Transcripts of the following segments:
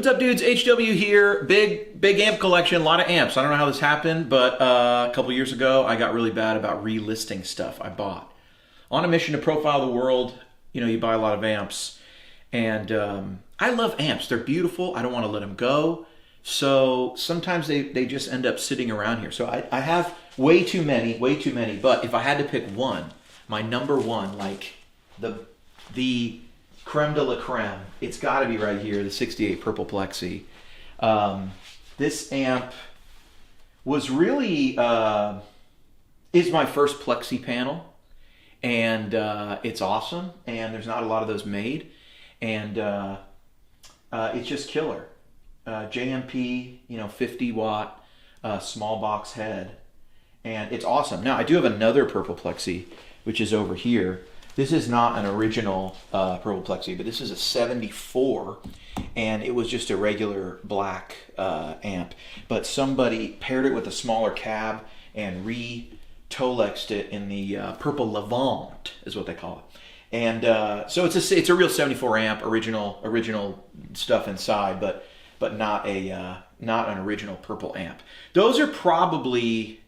What's up, dudes? HW here. Big amp collection, a lot of amps. I don't know how this happened, but a couple years ago, I got really bad about relisting stuff I bought. On a mission to profile the world, you know, you buy a lot of amps. And I love amps. They're beautiful. I don't want to let them go. So sometimes they just end up sitting around here. So I have way too many. But if I had to pick one, my number one, like the creme de la creme, it's got to be right here, the 68 Purple Plexi. This amp was really, is my first Plexi panel. And it's awesome. And there's not a lot of those made. And it's just killer. JMP, 50 watt, small box head. And it's awesome. Now, I do have another Purple Plexi, which is over here. This is not an original Purple Plexi, but this is a 74, and it was just a regular black amp. But somebody paired it with a smaller cab and re-Tolexed it in the Purple Levant, is what they call it. And so it's a real 74 amp, original stuff inside, but not an original Purple amp. Those are probably,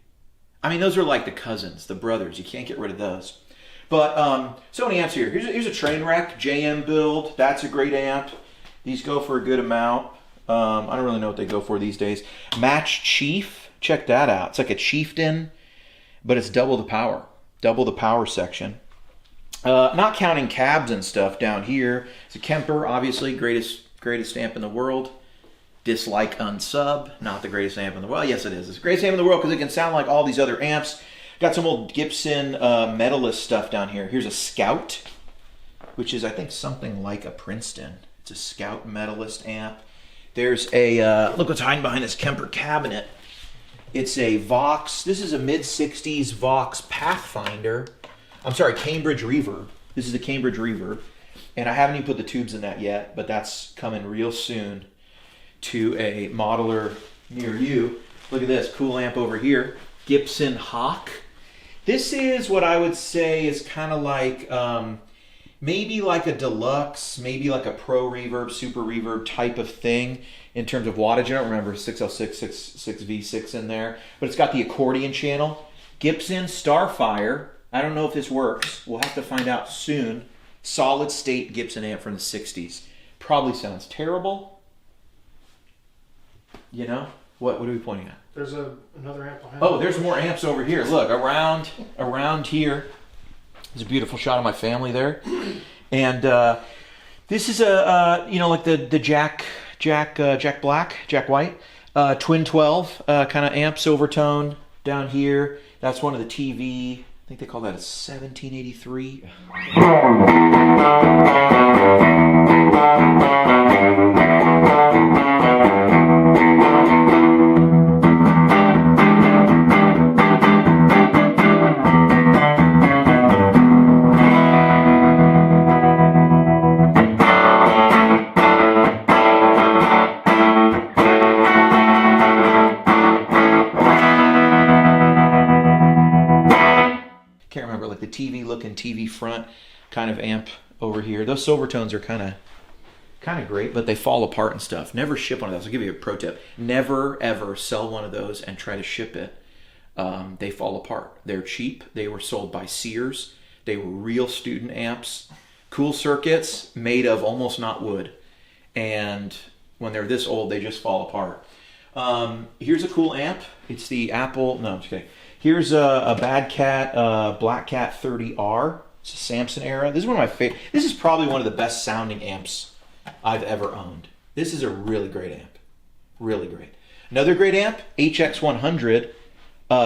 those are like the cousins, the brothers. You can't get rid of those. But so many amps here. Here's a train wreck, JM build. That's a great amp. These go for a good amount. I don't really know what they go for these days. Match Chief, check that out. It's like a Chieftain, but it's double the power section. Not counting cabs and stuff down here. It's a Kemper, obviously, greatest amp in the world. Dislike unsub, not the greatest amp in the world. Well, yes, it is. It's the greatest amp in the world because it can sound like all these other amps. Got some old Gibson Medalist stuff down here. Here's a Scout, which is, I think, something like a Princeton. It's a Scout Medalist amp. There's a, look what's hiding behind this Kemper cabinet. It's a Vox. This is a mid-60s Vox Pathfinder. I'm sorry, Cambridge Reverb. This is a Cambridge Reverb. And I haven't even put the tubes in that yet, but that's coming real soon to a modeler near you. Look at this, cool amp over here. Gibson Hawk. This is what I would say is kind of like, maybe like a deluxe, maybe like a pro reverb, super reverb type of thing in terms of wattage. I don't remember 6L6, 6V6 in there, but it's got the accordion channel. Gibson Starfire. I don't know if this works. We'll have to find out soon. Solid state Gibson amp from the 60s. Probably sounds terrible. You know? What are we pointing at? There's another amp behind. Oh, there's more amps over here. Look, around here. There's a beautiful shot of my family there. And this is like the Jack White, Twin 12 kind of amp, Silvertone down here. That's one of the TV. I think they call that a 1783. Can't remember, like the TV looking TV front kind of amp over here. Those Silvertones are kind of great, but they fall apart and stuff. Never ship one of those. I'll give you a pro tip. Never ever sell one of those and try to ship it. They fall apart. They're cheap. They were sold by Sears. They were real student amps. Cool circuits made of almost not wood. And when they're this old, they just fall apart. Here's a cool amp. It's the Apple, no, I'm just kidding. Here's a Bad Cat Black Cat 30R. It's a Samson era. This is one of my favorite. This is probably one of the best sounding amps I've ever owned. This is a really great amp. Really great. Another great amp, HX100.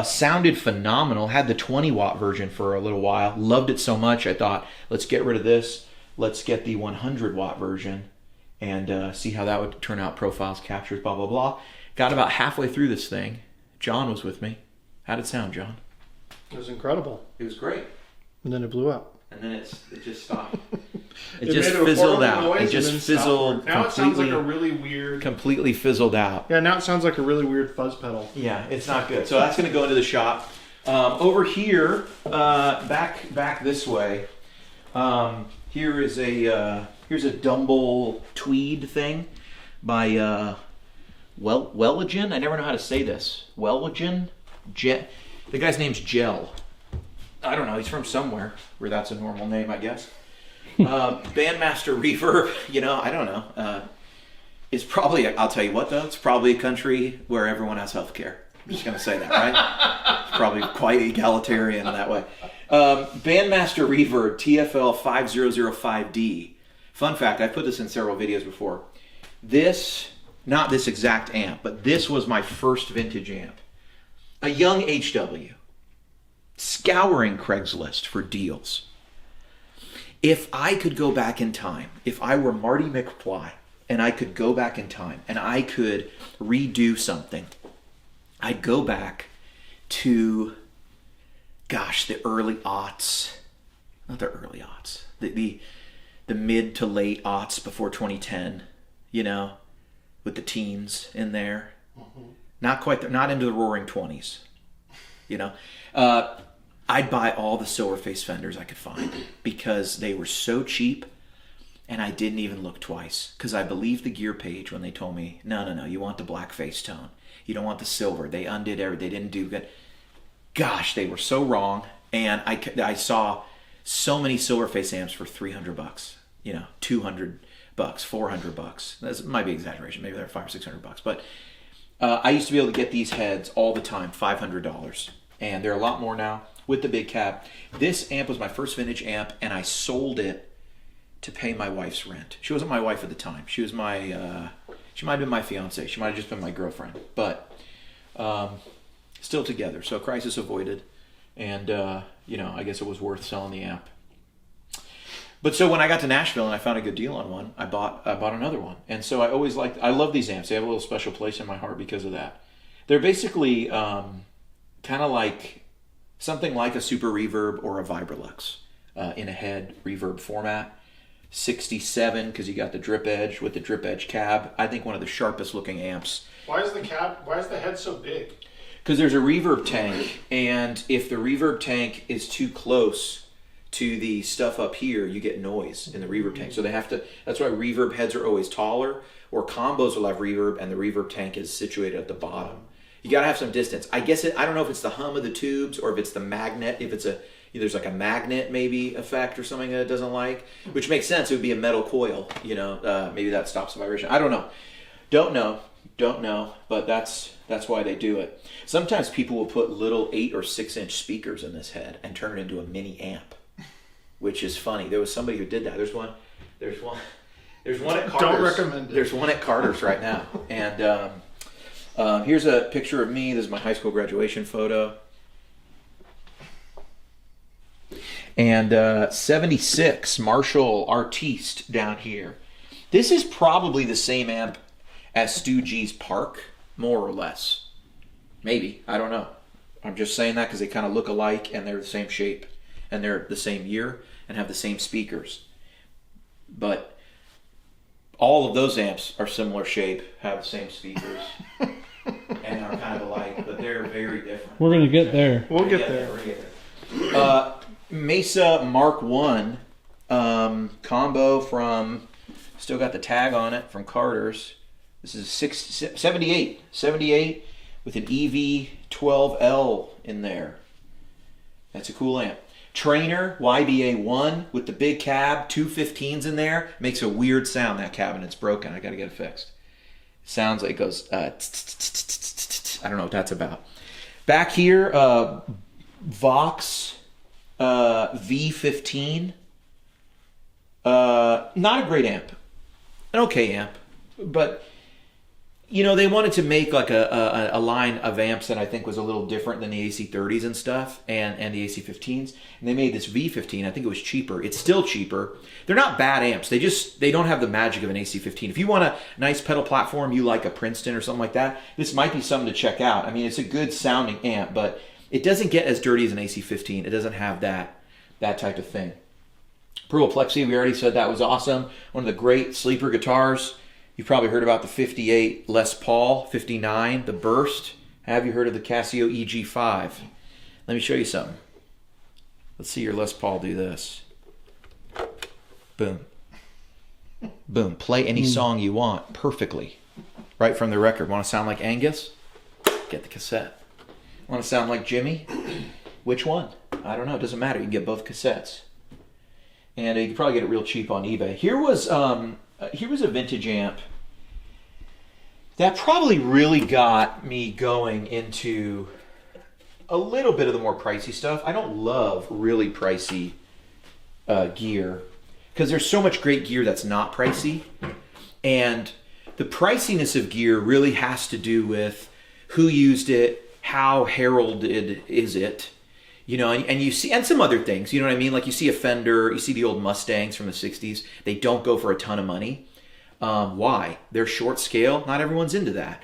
Sounded phenomenal. Had the 20 watt version for a little while. Loved it so much I thought, let's get rid of this. Let's get the 100 watt version and see how that would turn out. Profiles, captures, blah, blah, blah. Got about halfway through this thing. John was with me. How'd it sound, John? It was incredible. It was great. And then it blew up. And then it just stopped. It just fizzled out. It just fizzled. Now it sounds like a really weird... Completely fizzled out. Yeah, now it sounds like a really weird fuzz pedal. Yeah, it's not good. So that's going to go into the shop. Over here, back this way, here's a Dumble tweed thing. by Welligen. I never know how to say this. Welligen? The guy's name's Gel. I don't know. He's from somewhere where that's a normal name, I guess. Bandmaster Reverb, I don't know. It's probably, I'll tell you what though, it's probably a country where everyone has health care. I'm just going to say that, right? It's probably quite egalitarian in that way. Bandmaster Reverb TFL 5005D. Fun fact, I put this in several videos before. Not this exact amp, but this was my first vintage amp. A young HW. Scouring Craigslist for deals. If I could go back in time, if I were Marty McFly, and I could go back in time, and I could redo something, I'd go back to, the early aughts. Not the early aughts. The mid to late aughts before 2010, with the teens in there. Mm-hmm. Not into the roaring 20s, I'd buy all the silver face Fenders I could find because they were so cheap, and I didn't even look twice because I believed the gear page when they told me, no, you want the black face tone. You don't want the silver. They undid everything. They didn't do good. Gosh, they were so wrong. And I saw so many silver face amps for $300, $200, $400. That might be exaggeration. Maybe they're $500 or $600. But I used to be able to get these heads all the time, $500. And they're a lot more now with the big cab. This amp was my first vintage amp, and I sold it to pay my wife's rent. She wasn't my wife at the time. She was she might have been my fiance. She might have just been my girlfriend. But still together. So crisis avoided. And, I guess it was worth selling the amp. But so when I got to Nashville and I found a good deal on one, I bought another one. And so I love these amps. They have a little special place in my heart because of that. They're basically kind of like something like a Super Reverb or a Vibrolux in a head reverb format. 67 because you got the drip edge with the drip edge cab. I think one of the sharpest looking amps. Why is the head so big? Because there's a reverb tank, and if the reverb tank is too close to the stuff up here, you get noise in the reverb tank. So that's why reverb heads are always taller, or combos will have reverb and the reverb tank is situated at the bottom. You got to have some distance. I don't know if it's the hum of the tubes or if it's the magnet, there's like a magnet maybe effect or something that it doesn't like, which makes sense. It would be a metal coil, maybe that stops the vibration. I don't know. Don't know, but that's why they do it. Sometimes people will put little 8 or 6 inch speakers in this head and turn it into a mini amp, which is funny. There was somebody who did that. There's one at Carter's. Don't recommend it. There's one at Carter's right now. And here's a picture of me. This is my high school graduation photo. And 76 Marshall Artiste down here. This is probably the same amp as Stu G's Park, more or less. Maybe. I don't know. I'm just saying that because they kind of look alike and they're the same shape and they're the same year and have the same speakers. But all of those amps are similar shape, have the same speakers, and are kind of alike, but they're very different. We're going to get there. We'll get there. Mesa Mark 1 combo from, still got the tag on it, from Carter's. This is 78 with an EV12L in there. That's a cool amp. Trainer YBA1 with the big cab, 215s in there. Makes a weird sound, that cabinet's broken. I got to get it fixed. Sounds like it goes, I don't know what that's about. Back here, Vox V15. Not a great amp. An okay amp. But they wanted to make like a line of amps that I think was a little different than the AC30s and stuff, and the AC15s. And they made this V15. I think it was cheaper. It's still cheaper. They're not bad amps. They don't have the magic of an AC15. If you want a nice pedal platform, you like a Princeton or something like that, this might be something to check out. I mean, it's a good sounding amp, but it doesn't get as dirty as an AC15. It doesn't have that type of thing. Pearl Plexi, we already said that was awesome. One of the great sleeper guitars. You've probably heard about the 58 Les Paul, 59, the Burst. Have you heard of the Casio EG5? Let me show you something. Let's see your Les Paul do this. Boom. Boom, play any song you want perfectly. Right from the record. Want to sound like Angus? Get the cassette. Want to sound like Jimmy? Which one? I don't know. It doesn't matter. You can get both cassettes. And you can probably get it real cheap on eBay. Here was a vintage amp that probably really got me going into a little bit of the more pricey stuff. I don't love really pricey gear because there's so much great gear that's not pricey. And the priciness of gear really has to do with who used it, how heralded is it, you know, and you see, and some other things, you know what I mean? Like you see a Fender, you see the old Mustangs from the 60s, they don't go for a ton of money. Why? They're short scale, not everyone's into that.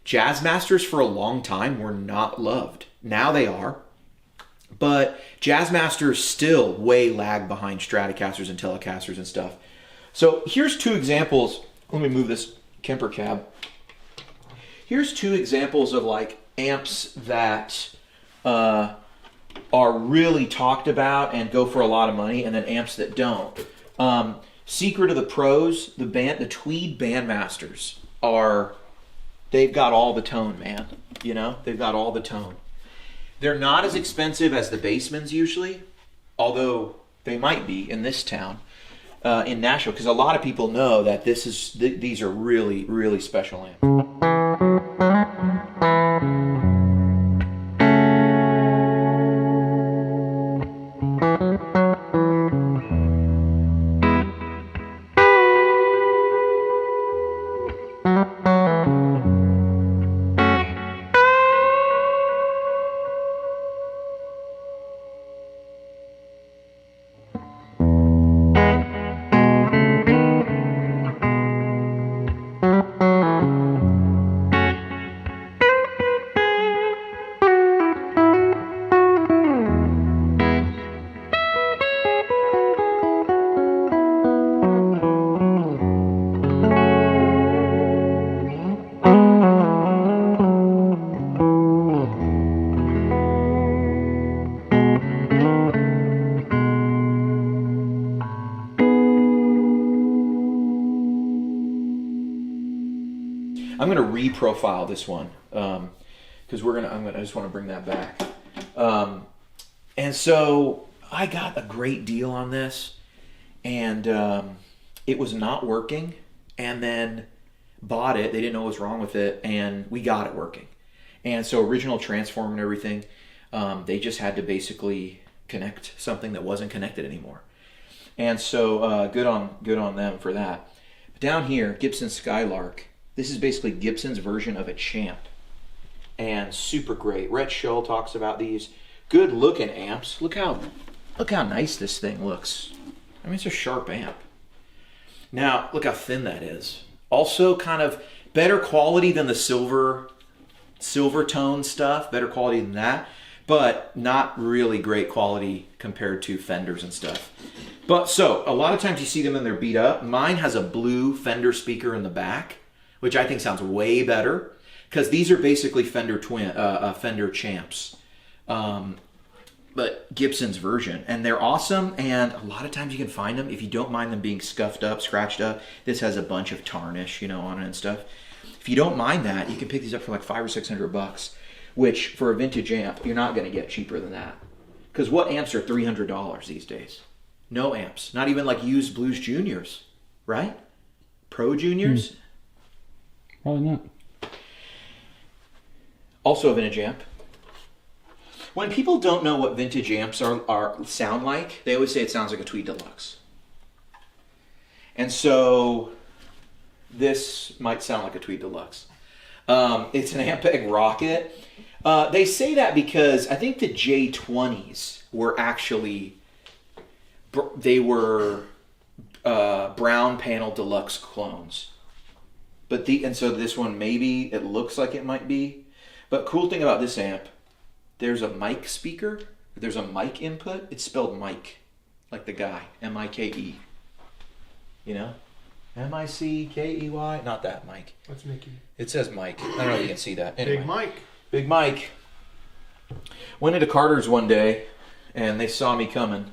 Jazz Masters for a long time were not loved. Now they are. But Jazz Masters still way lag behind Stratocasters and Telecasters and stuff. So here's two examples. Let me move this Kemper cab. Here's two examples of like amps that are really talked about and go for a lot of money, and then amps that don't. Secret of the Pros, the Tweed Bandmasters they've got all the tone, man. You know, they've got all the tone. They're not as expensive as the Basemans usually, although they might be in this town. In Nashville, because a lot of people know that these are really, really special amps. I'm going to reprofile this one because I just want to bring that back. And so I got a great deal on this, and it was not working. And then bought it. They didn't know what was wrong with it, and we got it working. And so original transformer and everything, they just had to basically connect something that wasn't connected anymore. And so good on them for that. But down here, Gibson Skylark. This is basically Gibson's version of a Champ, and super great. Rhett Shull talks about these. Good looking amps. Look how nice this thing looks. I mean, it's a sharp amp. Now, look how thin that is. Also, kind of better quality than the silver tone stuff. Better quality than that, but not really great quality compared to Fenders and stuff. But so a lot of times you see them and they're beat up. Mine has a blue Fender speaker in the back, which I think sounds way better, because these are basically Fender Champs, but Gibson's version, and they're awesome. And a lot of times you can find them if you don't mind them being scuffed up, scratched up. This has a bunch of tarnish, you know, on it and stuff. If you don't mind that, you can pick these up for like $500 or $600, which for a vintage amp you're not going to get cheaper than that. Because what amps are $300 these days? No amps, not even like used Blues Juniors, right? Pro Juniors. Probably not. Also a vintage amp. When people don't know what vintage amps sound like, they always say it sounds like a Tweed Deluxe. And so this might sound like a Tweed Deluxe. It's an Ampeg Rocket. They say that because I think the J20s were actually, brown panel deluxe clones. And so this one, maybe it looks like it might be. But cool thing about this amp, there's a mic speaker. There's a mic input. It's spelled Mike, like the guy, M-I-K-E. You know? M-I-C-K-E-Y. Not that Mike. That's Mickey. It says Mike. I don't know if you can see that. Anyway. Big Mike. Big Mike. Went into Carter's one day, and they saw me coming.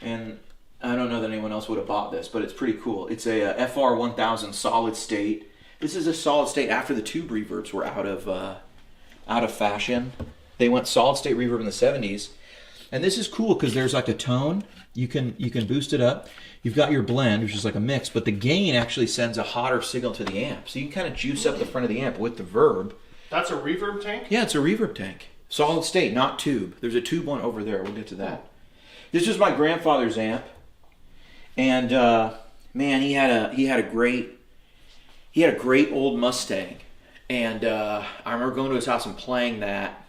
And I don't know that anyone else would have bought this, but it's pretty cool. It's a FR 1000 solid state. This is a solid state after the tube reverbs were out of fashion. They went solid state reverb in the 70s. And this is cool because there's like a tone. You can boost it up. You've got your blend, which is like a mix, but the gain actually sends a hotter signal to the amp. So you can kind of juice up the front of the amp with the verb. That's a reverb tank? Yeah, it's a reverb tank. Solid state, not tube. There's a tube one over there. We'll get to that. This was my grandfather's amp. And man, he had a great old Mustang. And I remember going to his house and playing that.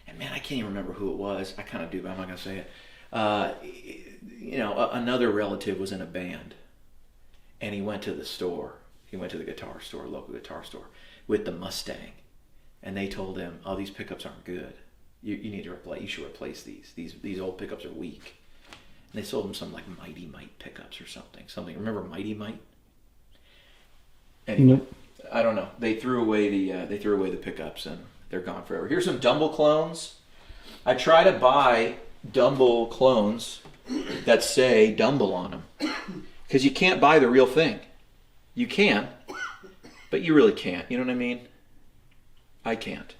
And man, I can't even remember who it was. I kind of do, but I'm not going to say it. Another relative was in a band. And he went to the store. He went to the guitar store, local guitar store, with the Mustang. And they told him, "Oh, these pickups aren't good. You need to replace. You should replace these. These old pickups are weak." And they sold him some like Mighty Mite pickups or something. Remember Mighty Mite? Anyway, Nope. I don't know. They threw away the pickups and they're gone forever. Here's some Dumble clones. I try to buy Dumble clones that say Dumble on them because you can't buy the real thing. You can, but you really can't. You know what I mean? I can't.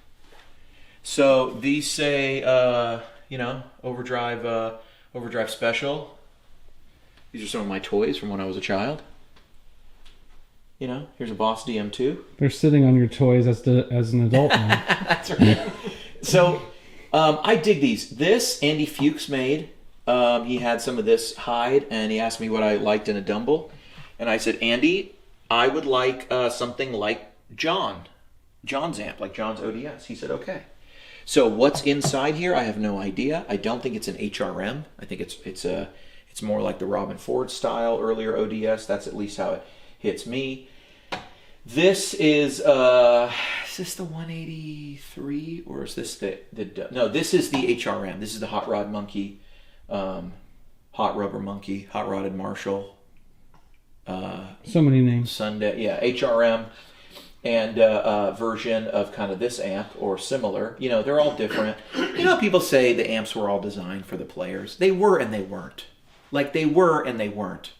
So these say, Overdrive Special. These are some of my toys from when I was a child. Here's a Boss DM2. They're sitting on your toys as an adult now. That's right. So I dig these. This Andy Fuchs made. He had some of this hide, and he asked me what I liked in a Dumble. And I said, Andy, I would like something like John's amp, like John's ODS. He said, okay. So what's inside here? I have no idea. I don't think it's an HRM. I think it's more like the Robin Ford style earlier ODS. That's at least how it hits me. This is this the 183 or is this no? This is the HRM. This is the Hot Rod Monkey, Hot Rubber Monkey, Hot Rodded Marshall. So many names. Sunday, yeah, HRM. And version of kind of this amp or similar. They're all different. People say the amps were all designed for the players. They were and they weren't. Like they were and they weren't.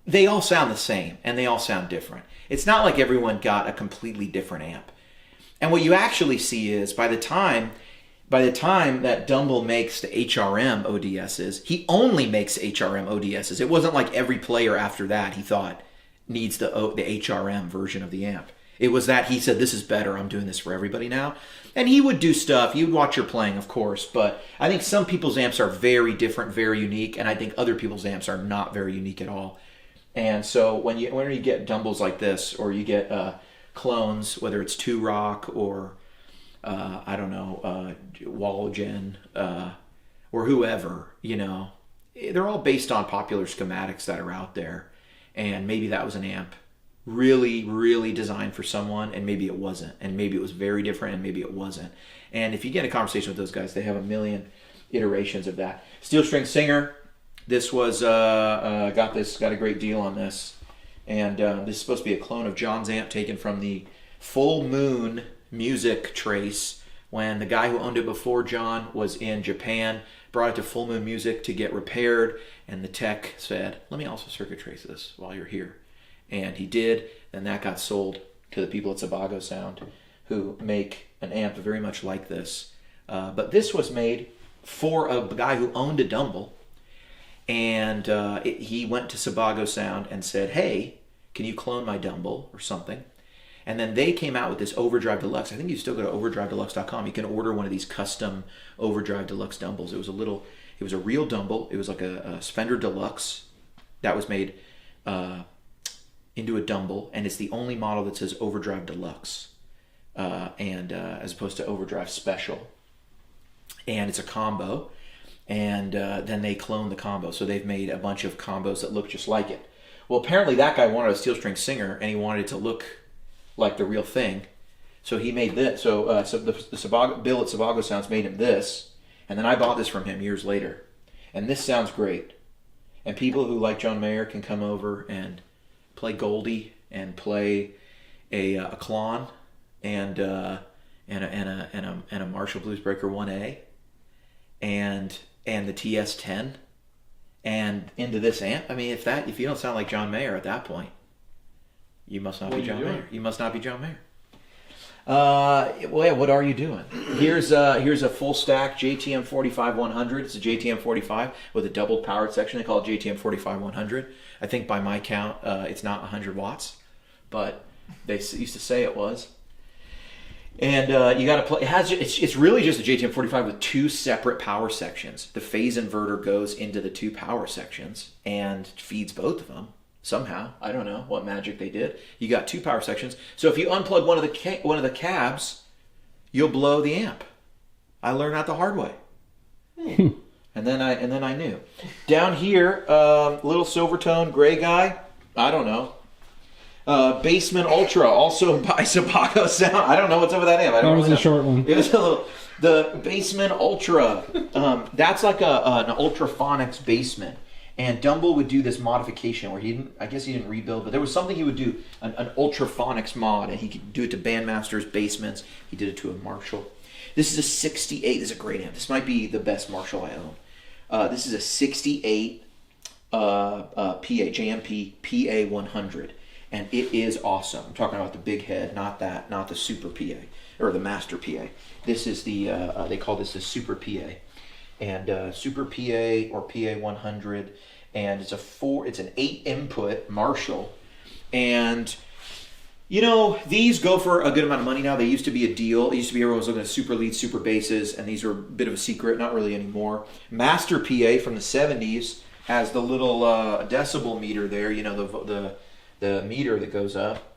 They all sound the same and they all sound different. It's not like everyone got a completely different amp. And what you actually see is by the time that Dumble makes the HRM ODSs, he only makes HRM ODSs. It wasn't like every player after that he thought needs the HRM version of the amp. It was that he said, this is better, I'm doing this for everybody now. And he would do stuff, you would watch your playing, of course, but I think some people's amps are very different, very unique, and I think other people's amps are not very unique at all. And so when you get Dumbles like this, or you get clones, whether it's 2 Rock or, Wallogen, or whoever, they're all based on popular schematics that are out there. And maybe that was an amp really, really designed for someone, and maybe it wasn't. And maybe it was very different, and maybe it wasn't. And if you get in a conversation with those guys, they have a million iterations of that. Steel String Singer, this was, got a great deal on this. And this is supposed to be a clone of John's amp taken from the Full Moon Music Trace when the guy who owned it before John was in Japan, brought it to Full Moon Music to get repaired, and the tech said, let me also circuit trace this while you're here. And he did, and that got sold to the people at Sebago Sound, who make an amp very much like this. But this was made for a guy who owned a Dumble, and he went to Sebago Sound and said, hey, can you clone my Dumble or something? And then they came out with this Overdrive Deluxe. I think you still go to overdrivedeluxe.com. You can order one of these custom Overdrive Deluxe Dumbles. It was a real Dumble. It was like a Fender Deluxe that was made into a Dumble, and it's the only model that says Overdrive Deluxe, and as opposed to Overdrive Special. And it's a combo, and then they cloned the combo. So they've made a bunch of combos that look just like it. Well, apparently that guy wanted a Steel String Singer, and he wanted it to look like the real thing. So he made this. So the Bill at Sebago Sounds made him this, and then I bought this from him years later. And this sounds great. And people who like John Mayer can come over and play Goldie and play a Klon and a Marshall Bluesbreaker 1A and the TS10 and into this amp. I mean, if you don't sound like John Mayer at that point, you must not be John Mayer. You must not be John Mayer. Well, yeah, what are you doing? Here's a full stack JTM 45-100. It's a JTM 45 with a doubled powered section. They call it JTM 45-100. I think by my count, it's not 100 watts, but they used to say it was. And you got to play. It's really just a JTM 45 with two separate power sections. The phase inverter goes into the two power sections and feeds both of them. Somehow, I don't know what magic they did. You got two power sections. So if you unplug one of the cabs, you'll blow the amp. I learned that the hard way. And then I knew. Down here, little Silvertone gray guy. I don't know. Basement Ultra, also by Sabaco Sound. I don't know what's up with that amp. That was a short one. It was a little. The Basement Ultra. That's like an Ultraphonics Basement. And Dumble would do this modification where he didn't rebuild, but there was something he would do, an Ultraphonics mod, and he could do it to Bandmasters, Basements. He did it to a Marshall. This is a 68. This is a great amp. This might be the best Marshall I own. This is a 68 JMP PA 100, and it is awesome. I'm talking about the big head, not the Super PA or the Master PA. This is the they call this the Super PA. And Super PA or PA 100, and it's an 8 input Marshall, and these go for a good amount of money now. They used to be a deal. It used to be everyone was looking at super leads, super basses, and these are a bit of a secret, not really anymore. Master PA from the 70s has the little decibel meter there, the meter that goes up.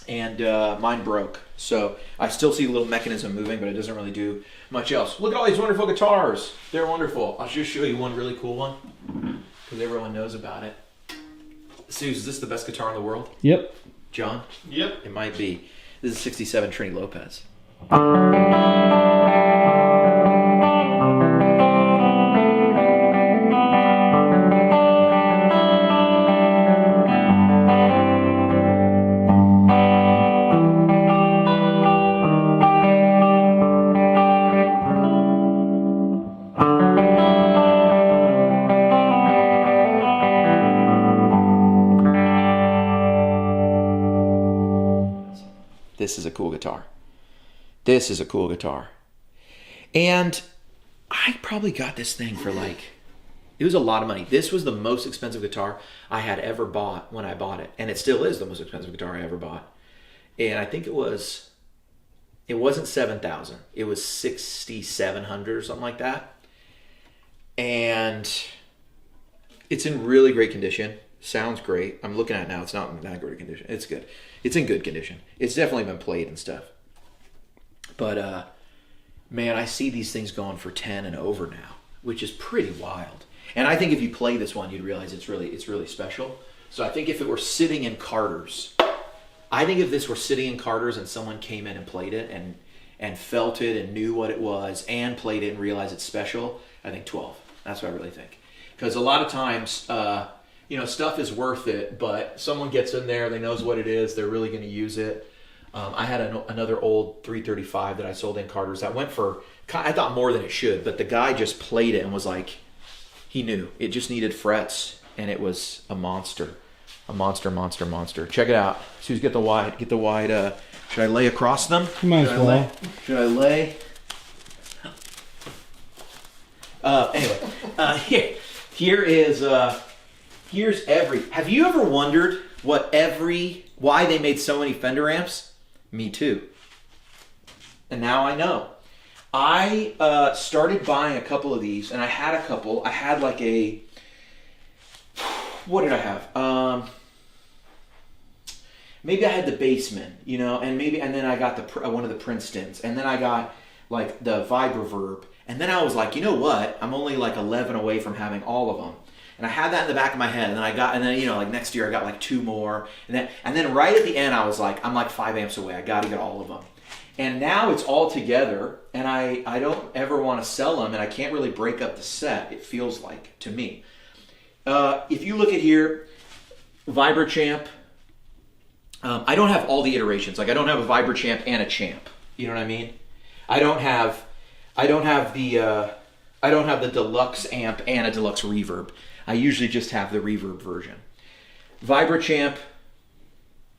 And mine broke, so I still see a little mechanism moving, but it doesn't really do much else. Look at all these wonderful guitars. They're wonderful. I'll just show you one really cool one, because everyone knows about it. Suze, is this the best guitar in the world? Yep. John? Yep. It might be. This is 67 Trini Lopez. This is a cool guitar. This is a cool guitar. And I probably got this thing for it was a lot of money. This was the most expensive guitar I had ever bought when I bought it. And it still is the most expensive guitar I ever bought. And I think it wasn't $7,000. It was $6,700 or something like that. And it's in really great condition. Sounds great. I'm looking at it now. It's not in that great condition. It's good. It's in good condition. It's definitely been played and stuff. But man, I see these things going for 10 and over now, which is pretty wild. And I think if you play this one, you'd realize it's really special. So I think if it were sitting in Carter's, and someone came in and played it and felt it and knew what it was and played it and realized it's special, I think 12. That's what I really think. Because a lot of times, stuff is worth it, but someone gets in there, they knows what it is, they're really going to use it. I had another old 335 that I sold in Carter's that went for, I thought more than it should, but the guy just played it and was like, he knew. It just needed frets, and it was a monster. A monster. Check it out. Suze, get the wide. Should I lay across them? You might as well. Should I lay? Anyway, here's have you ever wondered why they made so many Fender amps? Me too. And now I know. I started buying a couple of these, and I had a couple. I had what did I have? Maybe I had the Bassman, and then I got one of the Princetons, and then I got the Vibroverb, and then I was like, you know what? I'm only 11 away from having all of them. And I had that in the back of my head, and then next year I got 2 more, and then right at the end I was like, I'm 5 amps away. I got to get all of them, and now it's all together, and I don't ever want to sell them, and I can't really break up the set. It feels like to me. If you look at here, Vibrochamp. I don't have all the iterations. I don't have a Vibrochamp and a Champ. You know what I mean? I don't have the I don't have the deluxe amp and a deluxe reverb. I usually just have the reverb version. Vibrachamp,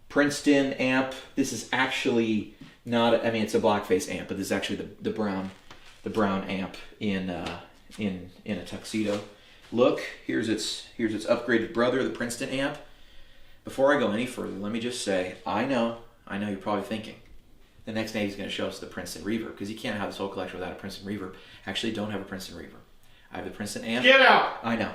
Princeton amp. This is actually not. It's a blackface amp, but this is actually the brown amp in a tuxedo. Look, here's its upgraded brother, the Princeton amp. Before I go any further, let me just say, I know you're probably thinking, the next day he's going to show us the Princeton reverb, because you can't have this whole collection without a Princeton reverb. Actually, don't have a Princeton reverb. I have the Princeton amp. Get out! I know.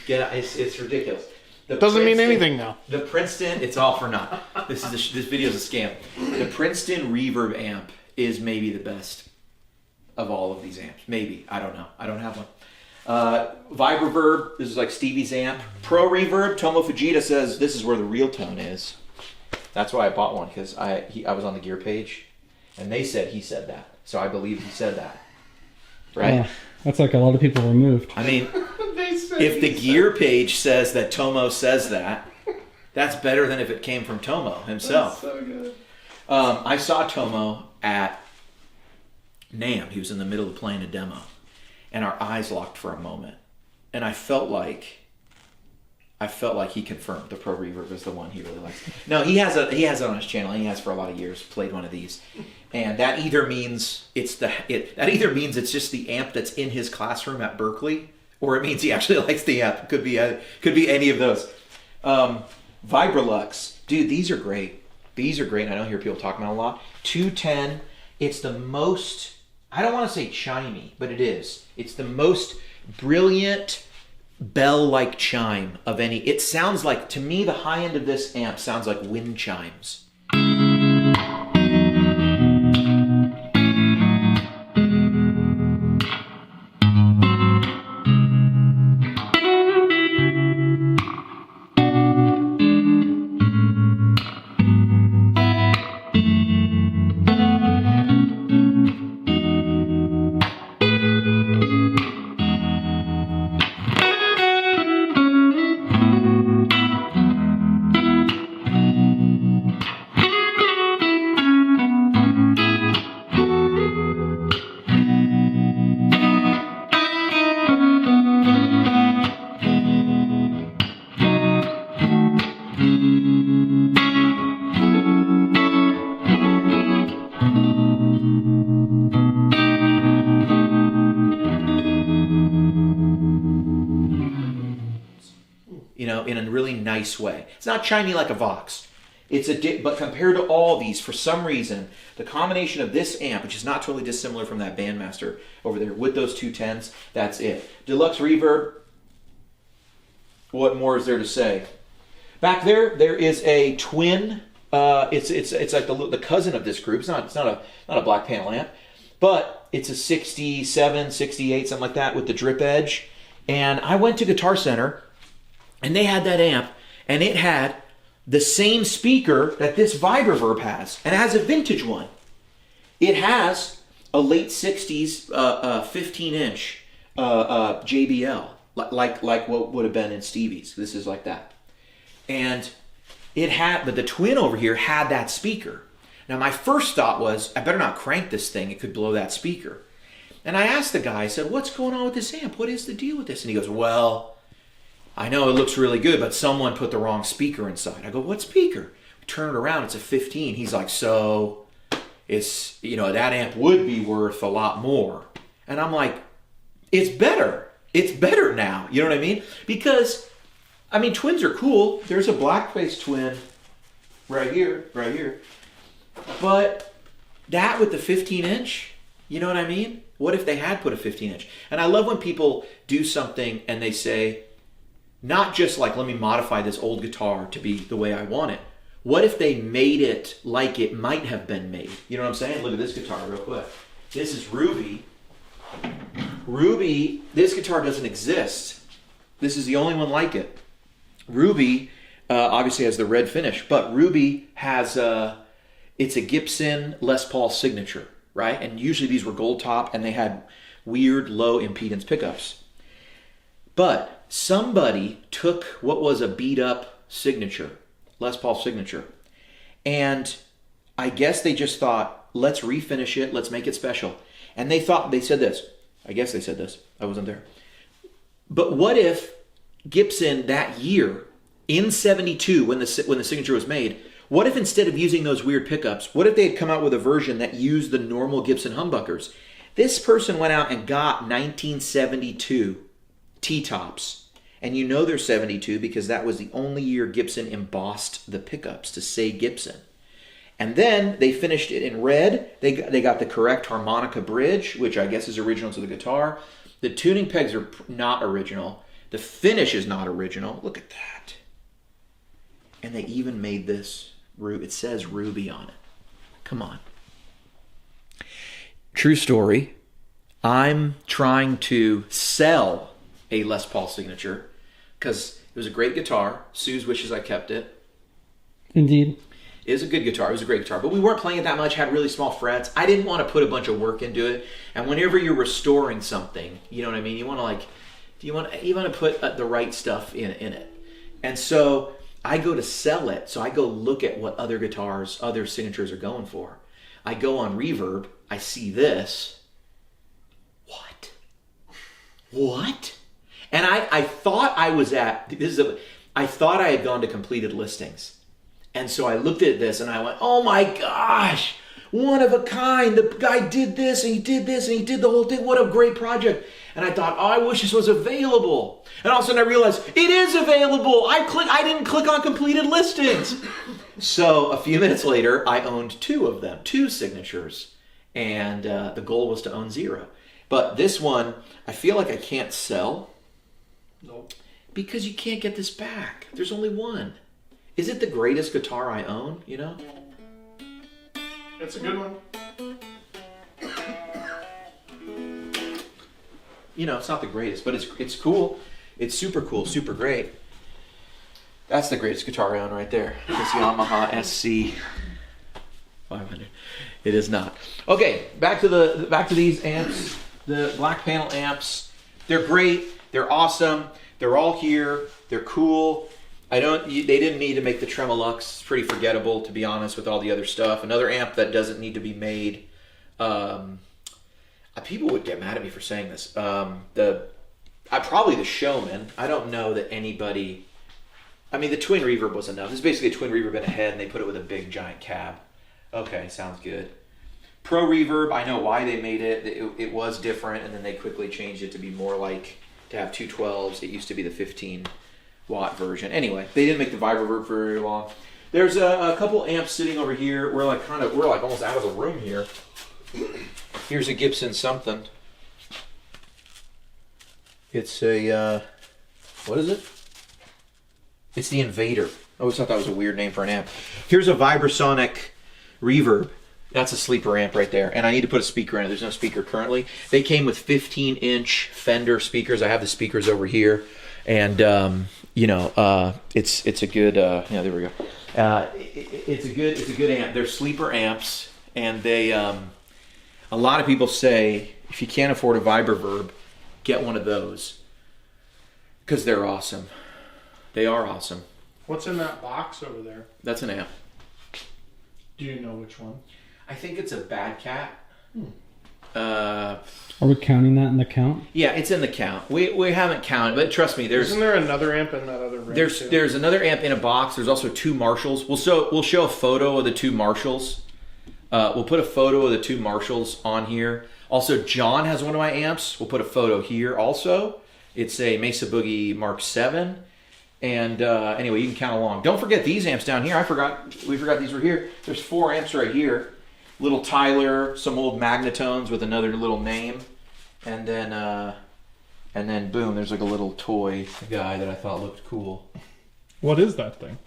Get out. It's ridiculous. Doesn't mean anything now. The Princeton, it's all for naught. This video is a scam. The Princeton reverb amp is maybe the best of all of these amps. Maybe. I don't know. I don't have one. Vibreverb, this is like Stevie's amp. Pro Reverb, Tomo Fujita says this is where the real tone is. That's why I bought one, because I was on the gear page, and they said he said that. So I believe he said that. Right? Yeah, that's like a lot of people removed. I mean, if the gear page says that Tomo says that, that's better than if it came from Tomo himself. That's so good. I saw Tomo at NAMM. He was in the middle of playing a demo. And our eyes locked for a moment. And I felt like he confirmed the Pro Reverb is the one he really likes. No, he has it on his channel. He has for a lot of years played one of these. And that either means it's just the amp that's in his classroom at Berkeley, or it means he actually likes the amp. Could be any of those. Vibralux. Dude, these are great. These are great. I don't hear people talking about it a lot. 210. It's the most, I don't want to say chimey, but it is. It's the most brilliant bell-like chime of any. It sounds like, to me, the high end of this amp sounds like wind chimes. In a really nice way. It's not chimey like a Vox. But compared to all these, for some reason, the combination of this amp, which is not totally dissimilar from that Bandmaster over there, with those 210s, that's it. Deluxe Reverb, what more is there to say? Back there is a twin. It's like the cousin of this group. It's not a black panel amp, but it's a 67, 68, something like that, with the drip edge. And I went to Guitar Center, and they had that amp, and it had the same speaker that this Vibraverb has, and it has a vintage one. It has a late 60s 15-inch JBL, like what would have been in Stevie's. This is like that. And but the twin over here had that speaker. Now my first thought was, I better not crank this thing, it could blow that speaker. And I asked the guy, I said, what's going on with this amp? What is the deal with this? And he goes, well, I know it looks really good, but someone put the wrong speaker inside. I go, what speaker? We turn it around, it's a 15. He's like, so it's, that amp would be worth a lot more. And I'm like, it's better. It's better now. You know what I mean? Because, twins are cool. There's a blackface twin right here. But that with the 15-inch, you know what I mean? What if they had put a 15-inch? And I love when people do something and they say, not just like, let me modify this old guitar to be the way I want it. What if they made it like it might have been made? You know what I'm saying? Look at this guitar real quick. This is Ruby. Ruby, this guitar doesn't exist. This is the only one like it. Ruby obviously has the red finish, but Ruby has it's a Gibson Les Paul signature, right? And usually these were gold top, and they had weird low impedance pickups. But somebody took what was a beat up signature, Les Paul signature, and I guess they just thought, let's refinish it, let's make it special. And they said this, I guess they said this. I wasn't there. But what if Gibson that year, in 72, when the signature was made, what if instead of using those weird pickups, what if they had come out with a version that used the normal Gibson humbuckers? This person went out and got 1972 T-tops. And you know they're 72 because that was the only year Gibson embossed the pickups to say Gibson. And then they finished it in red. They got the correct harmonica bridge, which I guess is original to the guitar. The tuning pegs are not original. The finish is not original. Look at that. And they even made this, it says Ruby on it. Come on. True story. I'm trying to sell a Les Paul signature because it was a great guitar. Suze wishes I kept it. Indeed. It is a good guitar. It was a great guitar. But we weren't playing it that much, had really small frets. I didn't want to put a bunch of work into it. And whenever you're restoring something, you know what I mean? You want to put the right stuff in it. And so I go to sell it. So I go look at what other guitars, other signatures are going for. I go on Reverb. I see this. What? And I thought I was I thought I had gone to completed listings. And so I looked at this and I went, oh my gosh, one of a kind. The guy did this and he did this and he did the whole thing. What a great project. And I thought, oh, I wish this was available. And all of a sudden I realized it is available. I didn't click on completed listings. So a few minutes later, I owned two of them, two signatures. And the goal was to own 0. But this one, I feel like I can't sell. Nope. Because you can't get this back. There's only one. Is it the greatest guitar I own, you know? It's a good one. You know, it's not the greatest, but it's cool. It's super cool, super great. That's the greatest guitar I own right there. This Yamaha SC 500. It is not. Okay, back to these amps. The black panel amps. They're great. They're awesome. They're all here. They're cool. They didn't need to make the Tremolux. It's pretty forgettable, to be honest, with all the other stuff. Another amp that doesn't need to be made. People would get mad at me for saying this. Probably the Showman. I don't know that anybody. I mean, the twin reverb was enough. This is basically a twin reverb in a head, and they put it with a big giant cab. Okay, sounds good. Pro Reverb, I know why they made it. It was different, and then they quickly changed it to be more like to have 212s. It used to be the 15-watt version. Anyway, they didn't make the Vibroverb for very long. There's a couple amps sitting over here. We're like almost out of the room here. Here's a Gibson something. It's a what is it? It's the Invader. I always thought that was a weird name for an amp. Here's a Vibrasonic Reverb. That's a sleeper amp right there. And I need to put a speaker in it. There's no speaker currently. They came with 15-inch Fender speakers. I have the speakers over here. And, it's a good, there we go. It's a good amp. They're sleeper amps. And they, a lot of people say, if you can't afford a Vibroverb, get one of those. Because they're awesome. They are awesome. What's in that box over there? That's an amp. Do you know which one? I think it's a Bad Cat. Are we counting that in the count? Yeah, it's in the count. We haven't counted, but trust me, Isn't there another amp in that other room? There's another amp in a box. There's also two Marshalls. We'll show a photo of the two Marshalls. We'll put a photo of the two Marshalls on here. Also, John has one of my amps. We'll put a photo here also. It's a Mesa Boogie Mark 7. And anyway, you can count along. Don't forget these amps down here. We forgot these were here. There's 4 amps right here. Little Tyler, some old Magnetones with another little name. And then boom, there's like a little toy guy that I thought looked cool. What is that thing?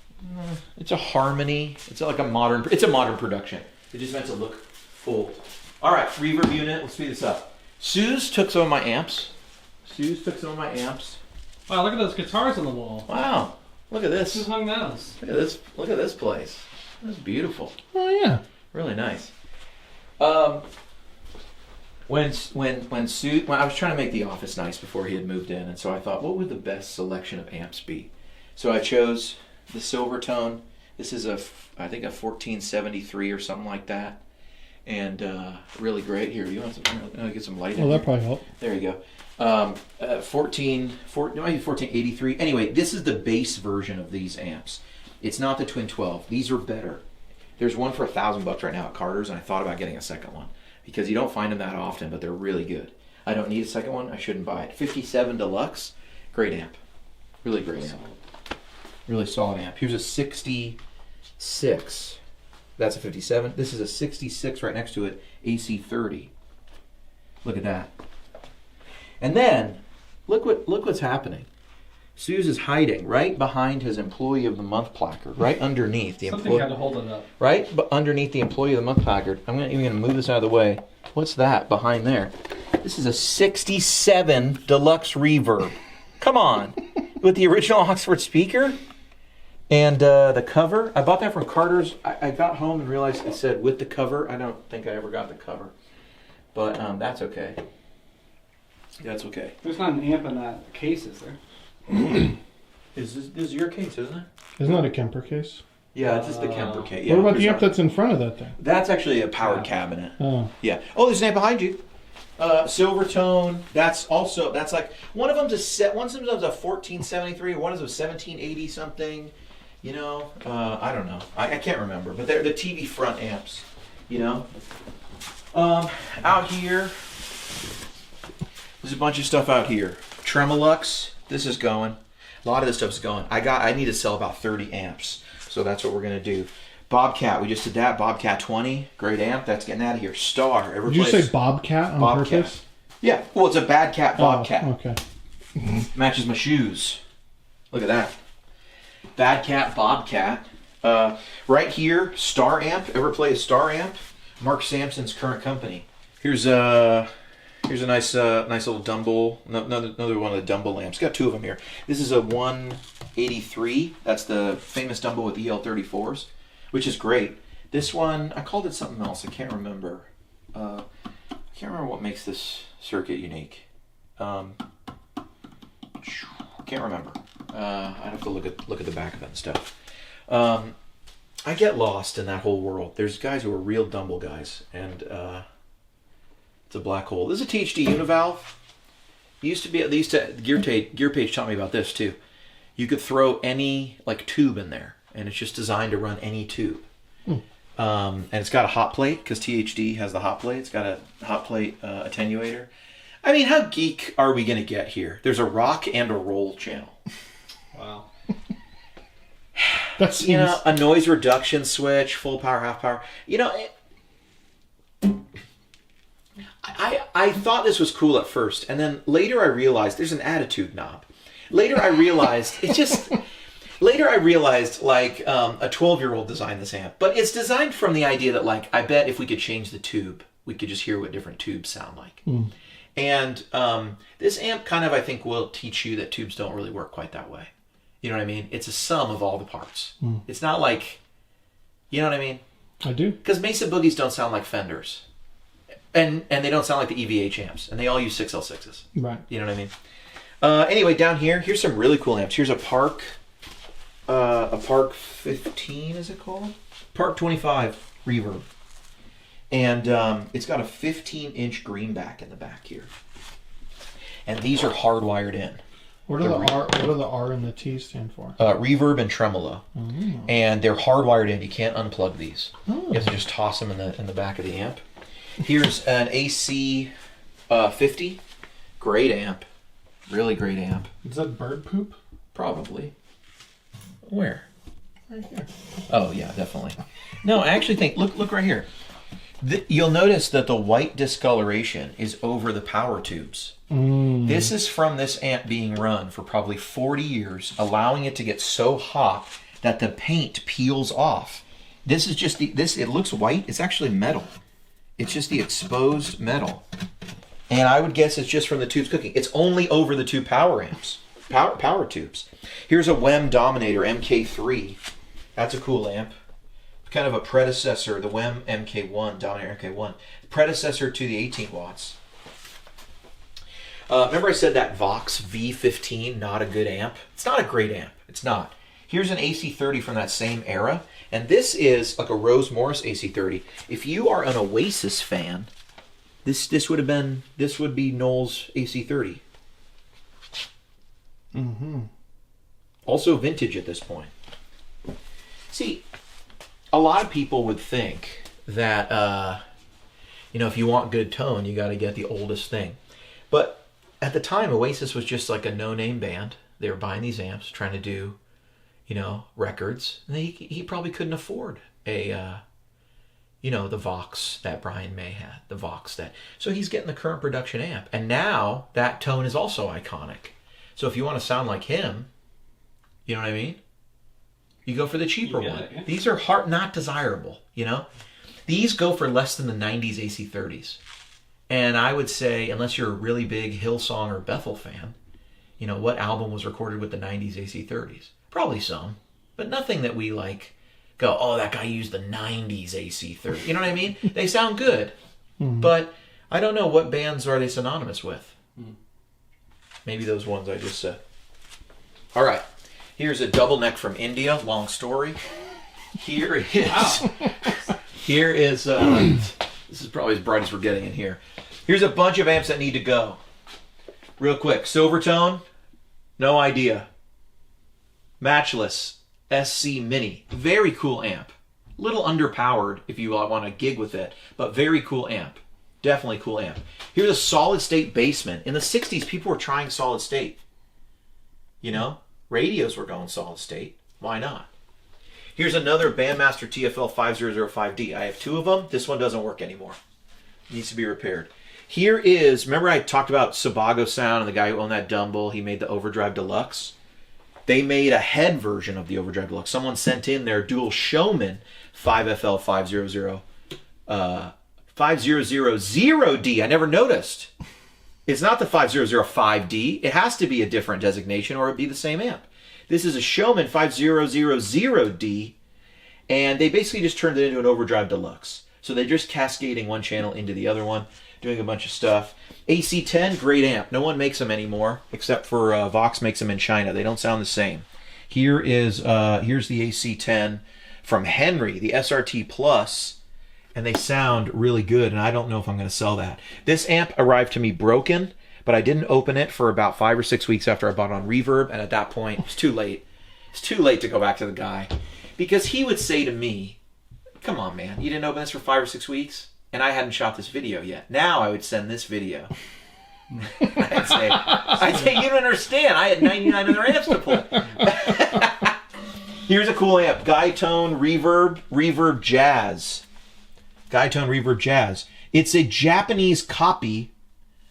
It's a Harmony. It's a modern production. It just meant to look full. All right, reverb unit. Let's speed this up. Suze took some of my amps. Wow, look at those guitars on the wall. Wow, look at this. Who hung those? Look at this place. That's beautiful. Oh yeah, really nice. When I was trying to make the office nice before he had moved in, and so I thought, what would the best selection of amps be? So I chose the Silvertone. This is I think a 1473 or something like that. and really great. Here, you want some? Get some light in Well, here. that probably help. There you go. 1483. Anyway, this is the base version of these amps. It's not the Twin 12. These are better. There's one for $1,000 right now at Carter's, and I thought about getting a second one because you don't find them that often, but they're really good. I don't need a second one. I shouldn't buy it. 57 Deluxe. Great amp. Really great amp. Really solid amp. Here's a 66. That's a 57. This is a 66 right next to it. AC30. Look at that. And then, look what's happening. Suze is hiding right behind his Employee of the Month placard, right underneath the Something had to hold it up. right underneath the Employee of the Month placard. I'm even going to move this out of the way. What's that behind there? This is a 67 Deluxe Reverb. Come on, with the original Oxford speaker and the cover. I bought that from Carter's. I got home and realized it said with the cover. I don't think I ever got the cover, but that's okay. That's okay. There's not an amp in that case, is there? This is your case, isn't it? Isn't that a Kemper case? Yeah, it's just the Kemper case. What about the there's amp that's in front of that thing? That's actually a powered cabinet. Oh. Yeah. Oh, there's an amp behind you. Silvertone. That's like one of them's a 1473, one of them's a 1780 something. You know, I don't know. I can't remember, but they're the TV front amps. You know. Out here, there's a bunch of stuff out here. Tremolux. This is going. A lot of this stuff's going. I need to sell about 30 amps, so that's what we're gonna do. Bobcat, we just did that. Bobcat 20, great amp. That's getting out of here. Star. Did you say Bobcat on Bobcat. purpose? Yeah. Well, it's a bad cat Bobcat. Oh, okay. Matches my shoes. Look at that. Bad cat Bobcat. Right here, Star amp. Ever play a Star amp? Mark Sampson's current company. Here's a nice little Dumble. Another one of the Dumble amps. Got two of them here. This is a 183. That's the famous Dumble with EL34s. Which is great. This one, I called it something else. I can't remember. I can't remember what makes this circuit unique. Can't remember. I'd have to look at the back of it and stuff. I get lost in that whole world. There's guys who are real Dumble guys, and it's a black hole. This is a THD univalve. Gear Page taught me about this too. You could throw any like tube in there. And it's just designed to run any tube. And it's got a hot plate, because THD has the hot plate. It's got a hot plate attenuator. I mean, how geek are we going to get here? There's a rock and a roll channel. Wow. That's a noise reduction switch, full power, half power. I thought this was cool at first. And then later I realized there's an attitude knob. Later I realized like a 12-year-old designed this amp, but it's designed from the idea that like I bet if we could change the tube, we could just hear what different tubes sound like. And this amp kind of I think will teach you that tubes don't really work quite that way. You know what I mean? It's a sum of all the parts. It's not like, you know what I mean? I do. Because Mesa Boogies don't sound like Fenders, and they don't sound like the EVH amps, and they all use 6L6s. Right. You know what I mean? Anyway, down here's some really cool amps. Here's a Park 15, is it called? Park 25 reverb. And it's got a 15-inch greenback in the back here. And these are hardwired in. What do the R and the T stand for? Reverb and tremolo. Oh. And they're hardwired in. You can't unplug these. Oh. You have to just toss them in the back of the amp. Here's an AC 50. Great amp. Really great amp. Is that bird poop? Probably. Where? Right here. Oh yeah, definitely. No, I actually think look right here. You'll notice that the white discoloration is over the power tubes. This is from this amp being run for probably 40 years, allowing it to get so hot that the paint peels off. This is just it looks white. It's actually metal. It's just the exposed metal. And I would guess it's just from the tubes cooking. It's only over the two power amps. Power tubes. Here's a WEM Dominator MK3. That's a cool amp. Kind of a predecessor, the WEM MK1, Dominator MK1. Predecessor to the 18 watts. Remember I said that Vox V15, not a good amp? It's not a great amp. It's not. Here's an AC30 from that same era. And this is like a Rose Morris AC30. If you are an Oasis fan, this would be Noel's AC30. Mm-hmm. Also vintage at this point. See, a lot of people would think that if you want good tone, you got to get the oldest thing. But at the time, Oasis was just like a no-name band. They were buying these amps, trying to do, records. And he probably couldn't afford the Vox that Brian May had, the Vox that. So he's getting the current production amp. And now that tone is also iconic. So if you want to sound like him, you know what I mean? You go for the cheaper one. Yeah. These are not desirable, These go for less than the 90s AC30s. And I would say, unless you're a really big Hillsong or Bethel fan, what album was recorded with the 90s AC30s? Probably some, but nothing that we go, oh, that guy used the 90s AC30. You know what I mean? They sound good, but I don't know, what bands are they synonymous with? Maybe those ones I just said. All right. Here's a double neck from India. Long story. Here is. Wow. Here is. This is probably as bright as we're getting in here. Here's a bunch of amps that need to go. Real quick. Silvertone. No idea. Matchless. SC Mini. Very cool amp. Little underpowered if you want to gig with it, but very cool amp. Definitely cool amp. Here's a solid state Bassman. In the 60s, people were trying solid state. Radios were going solid state. Why not? Here's another Bandmaster TFL 5005D. I have two of them. This one doesn't work anymore. Needs to be repaired. Here is, remember I talked about Sebago Sound and the guy who owned that Dumble, he made the Overdrive Deluxe? They made a head version of the Overdrive Deluxe. Someone sent in their dual Showman 5FL 5000D. I never noticed. It's not the 5005D. It has to be a different designation or it'd be the same amp. This is a Showman 5000D, and they basically just turned it into an Overdrive Deluxe. So they're just cascading one channel into the other one, doing a bunch of stuff. AC10, great amp. No one makes them anymore, except for Vox makes them in China. They don't sound the same. Here's the AC10 from Henry, the SRT Plus, and they sound really good, and I don't know if I'm going to sell that. This amp arrived to me broken, but I didn't open it for about 5 or 6 weeks after I bought it on Reverb, and at that point, it's too late. It's too late to go back to the guy. Because he would say to me, come on, man, you didn't open this for 5 or 6 weeks? And I hadn't shot this video yet. Now I would send this video. I'd say, you don't understand. I had 99 other amps to play. Here's a cool amp. Guytone Reverb Jazz. Guytone Reverb Jazz. It's a Japanese copy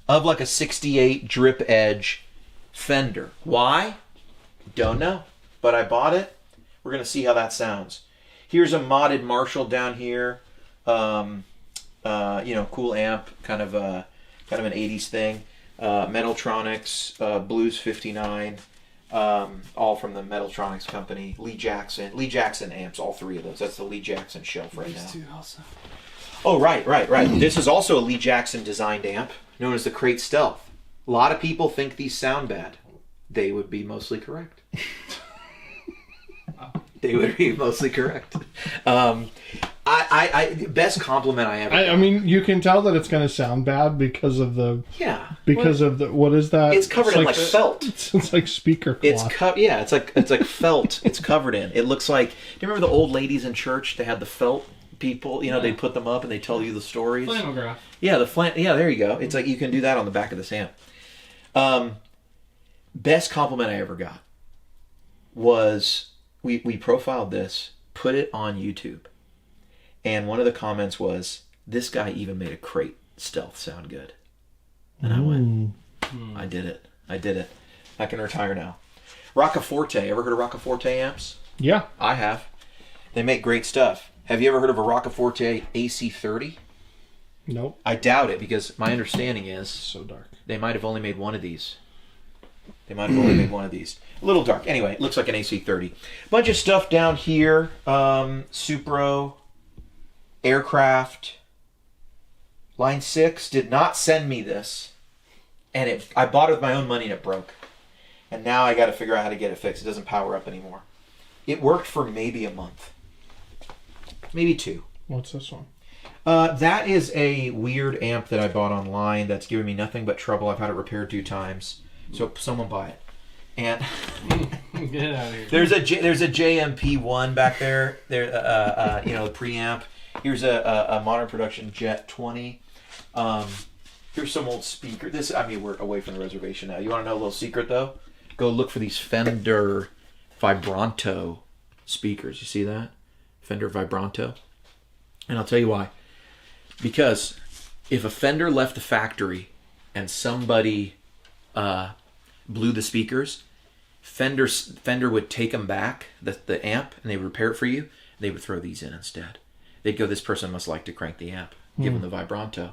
of like a 68 drip edge Fender. Why? Don't know. But I bought it. We're going to see how that sounds. Here's a modded Marshall down here. Cool amp, kind of an 80s thing. Metaltronics, Blues 59, all from the Metaltronics company. Lee Jackson amps, all three of those. That's the Lee Jackson shelf right now. These two also. Oh, right. This is also a Lee Jackson designed amp, known as the Crate Stealth. A lot of people think these sound bad. They would be mostly correct. They would be mostly correct. Best compliment I ever got. I mean, you can tell that it's going to sound bad because of the what is that? It's covered in like felt. It's like speaker cloth. It's like felt. It's covered in. It looks like. Do you remember the old ladies in church? They had the felt people. They'd put them up and they tell you the stories. Flannelgraph. Yeah, there you go. It's like you can do that on the back of this amp. Best compliment I ever got was we profiled this, put it on YouTube. And one of the comments was, this guy even made a Crate Stealth sound good. And I went, I did it. I can retire now. Roccaforte. Ever heard of Roccaforte amps? Yeah. I have. They make great stuff. Have you ever heard of a Roccaforte AC30? Nope. I doubt it, because my understanding is so dark. They might have only made one of these. A little dark. Anyway, it looks like an AC30. Bunch of stuff down here. Supro. Aircraft. Line 6 did not send me this. And I bought it with my own money and it broke. And now I got to figure out how to get it fixed. It doesn't power up anymore. It worked for maybe a month. Maybe 2. What's this one? That is a weird amp that I bought online that's giving me nothing but trouble. I've had it repaired 2 times. So someone buy it. And Get out of here. there's a JMP1 back there. There, the preamp. Here's a modern production Jet 20. Here's some old speaker. We're away from the reservation now. You want to know a little secret though? Go look for these Fender Vibranto speakers. You see that? Fender Vibranto. And I'll tell you why. Because if a Fender left the factory and somebody blew the speakers, Fender would take them back, the amp, and they would repair it for you. They would throw these in instead. They'd go, this person must like to crank the amp. Give them the Vibranto.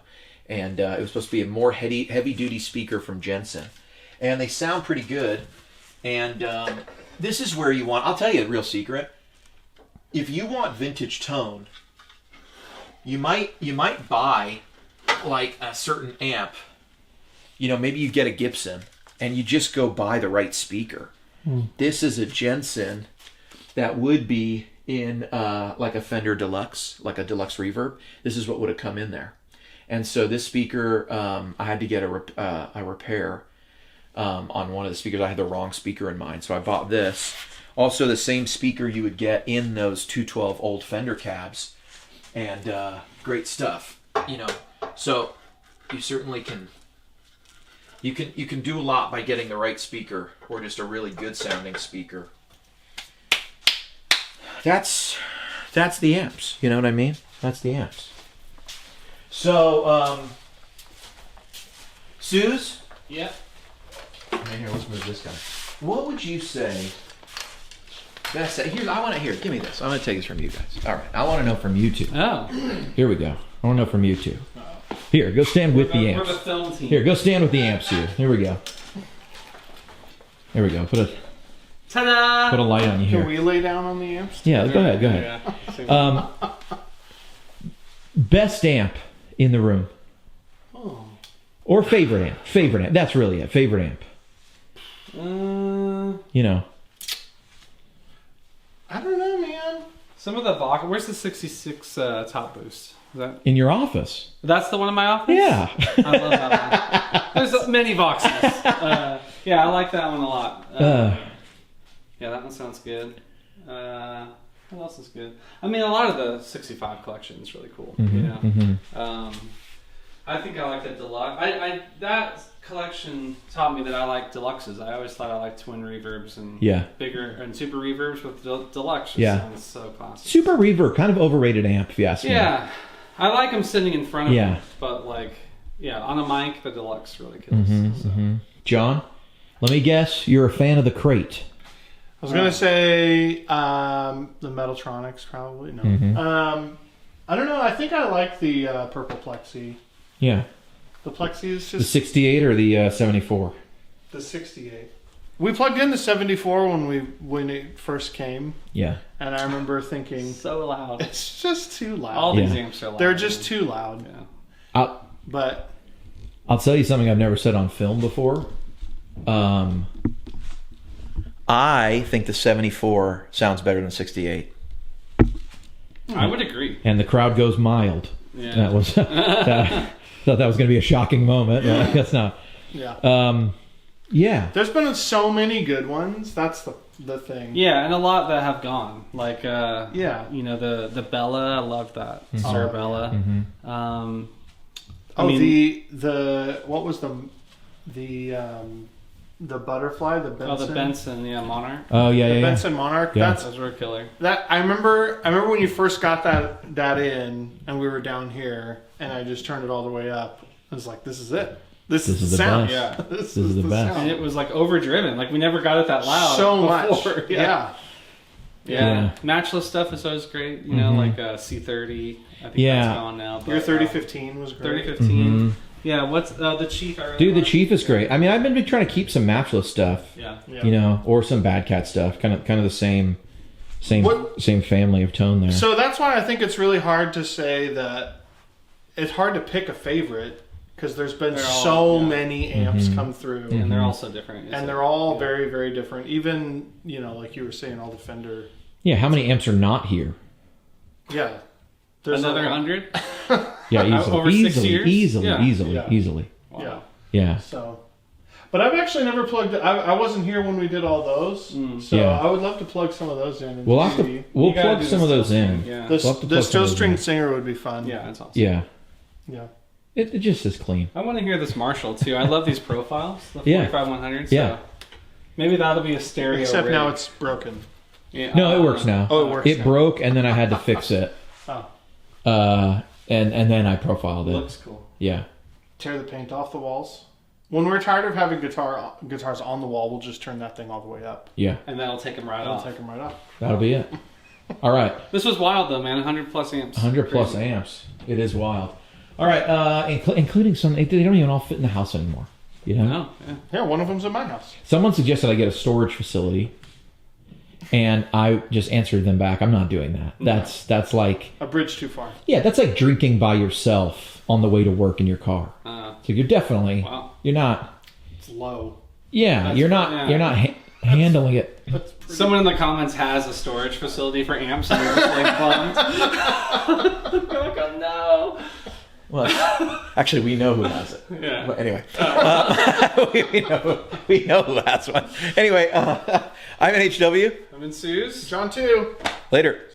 And it was supposed to be a more heavy-duty speaker from Jensen. And they sound pretty good. And this is where you want... I'll tell you a real secret. If you want vintage tone, you might buy like a certain amp. Maybe you get a Gibson and you just go buy the right speaker. This is a Jensen that would be in like a Fender Deluxe, like a Deluxe Reverb. This is what would have come in there. And so this speaker, I had to get a repair on one of the speakers. I had the wrong speaker in mind, so I bought this. Also, the same speaker you would get in those 212 old Fender cabs, and great stuff. So you certainly can. You can do a lot by getting the right speaker or just a really good sounding speaker. That's the amps. You know what I mean? That's the amps. So, Suze? Yeah. Here, let's move this guy. What would you say? I want to hear. Give me this. I'm going to take this from you guys. All right. I want to know from you two. Oh. Here we go. I want to know from you two. Here, go stand with the amps. We're the film team. Here, go stand with the amps here. Here we go. There we go. Ta-da! Put a light on you here. Can we lay down on the amps? Yeah, go ahead. Yeah. Best amp in the room. Oh. Or favorite amp. Favorite amp. That's really it. Favorite amp. I don't know, man. Some of the Vox. Where's the 66 top boost? Is that? In your office. That's the one in my office? Yeah. I love that one. There's many Voxes. Yeah, I like that one a lot. Yeah, that one sounds good. What else is good? A lot of the 65 collection is really cool. I think I like the deluxe. That collection taught me that I like deluxes. I always thought I liked twin reverbs and bigger and super reverbs, with deluxe. Sounds so classic. Super reverb, kind of overrated amp, if you ask me. Yeah, I like them sitting in front of me, but on a mic, the deluxe really kills. John, let me guess, you're a fan of the Crate. I was gonna say the Metaltronics, probably. No. I don't know. I think I like the purple Plexi. Yeah. The Plexi is just the 68 or the 74. The 68. We plugged in the 74 when it first came. Yeah. And I remember thinking, so loud. It's just too loud. All these amps are loud. They're just too loud. Yeah. I'll tell you something I've never said on film before. I think the 74 sounds better than 68. I would agree. And the crowd goes mild. Yeah. That was thought that was going to be a shocking moment. But I guess not. Yeah. Yeah. There's been so many good ones. That's the thing. Yeah, and a lot that have gone. Like the Bella, I love that. Sir Bella. What was the butterfly, the Benson? Oh, the Benson, Monarch. Oh yeah, the Benson Monarch. Yeah. Those were a killer. That I remember when you first got that in, and we were down here, and I just turned it all the way up. I was like, "This is it. This is the sound. Best. Yeah, this is the best." sound. And it was overdriven. We never got it that loud. So before. much. Yeah. Matchless stuff is always great. Like C30. I think that's gone now. But, your 3015 was great. 3015. Yeah, what's the Chief? The Chief is great. I've been trying to keep some matchless stuff. Yeah. Or some Bad Cat stuff. Kind of the same family of tone there. So that's why I think it's really hard to say that. It's hard to pick a favorite because there's been so many amps come through, and they're all so different. And they're all very, very different. Even like you were saying, all the Fender Yeah, how many amps are not here? Yeah. Another 100? Yeah, easily. Over 6 years? Easily. Yeah. Wow. Yeah. So, but I've actually never plugged it. I wasn't here when we did all those, so Yeah. I would love to plug some of those in. and We'll have to. see. We'll You gotta plug do some the of those steel in. string, Yeah. The, We'll have to the plug some Still of those String in. Singer would be fun. Yeah, that's awesome. Yeah. Yeah. It just is clean. I want to hear this Marshall too. I love these profiles, the Yeah. 45-100. So Yeah. maybe that'll be a stereo. Except rig. now it's broken. Yeah. No, it works now. Oh, it works It now. broke, and then I had to fix it. Oh. And then I profiled it. Looks cool. Yeah. Tear the paint off the walls. When we're tired of having guitars on the wall, we'll just turn that thing all the way up. Yeah. And that'll take them right I'll off. take them right up. That'll be it. All right. This was wild though, man. 100 plus amps. 100 plus Crazy. amps. It is wild. All right. Including some. They don't even all fit in the house anymore. You know. No. Yeah. Yeah, one of them's in my house. Someone suggested I get a storage facility, and I just answered them back. I'm not doing that. That's like A bridge too far. that's like drinking by yourself on the way to work in your car. So you're definitely Wow. you're not. It's low. Yeah, you're not. yeah. You're not handling it. That's pretty. Someone in the comments has a storage facility for amps, and they're just like bummed. They're like, oh no. Well, actually, we know who has it. Yeah. But anyway, we know who has one. Anyway, I'm in HW. I'm in Sue's. John too. Later.